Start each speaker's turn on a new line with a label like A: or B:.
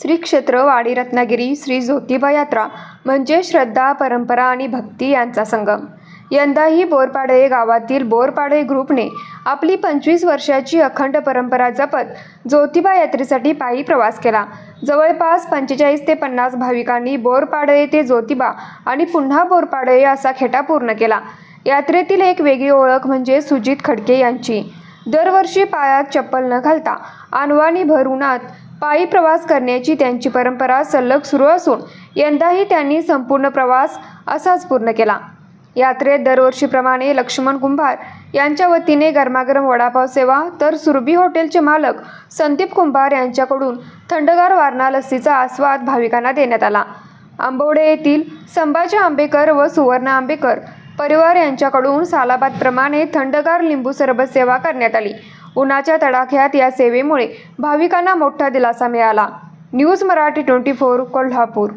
A: श्री क्षेत्र वाडी रत्नागिरी श्री ज्योतिबा यात्रा म्हणजे श्रद्धा, परंपरा आणि भक्ती यांचा संगम। यंदाही बोरपाडे गावातील बोरपाडे ग्रुपने आपली 25 वर्षाची अखंड परंपरा जपत ज्योतिबा यात्रेसाठी पायी प्रवास केला। जवळपास 45 ते 50 भाविकांनी बोरपाडे ते ज्योतिबा आणि पुन्हा बोरपाडे असा खेटा पूर्ण केला। यात्रेतील एक वेगळी ओळख म्हणजे सुजित खडके यांची। दरवर्षी पायात चप्पल न घालता अनवाणी भर उन्हात पायी प्रवास करण्याची त्यांची परंपरा सलग सुरू असून यंदाही त्यांनी संपूर्ण प्रवास असाच पूर्ण केला। यात्रेत दरवर्षीप्रमाणे लक्ष्मण कुंभार यांच्या वतीने गरमागरम वडापाव सेवा तर सुरभी हॉटेलचे मालक संदीप कुंभार यांच्याकडून थंडगार वारणा लस्सीचा आस्वाद भाविकांना देण्यात आला। आंबवडे येथील संभाजी आंबेकर व सुवर्ण आंबेकर परिवार यांच्याकडून सालाबादप्रमाणे थंडगार लिंबू सरबत सेवा करण्यात आली। उन्हाच्या तडाख्यात या सेवेमुळे भाविकांना मोठा दिलासा मिळाला। न्यूज मराठी 24 कोल्हापूर।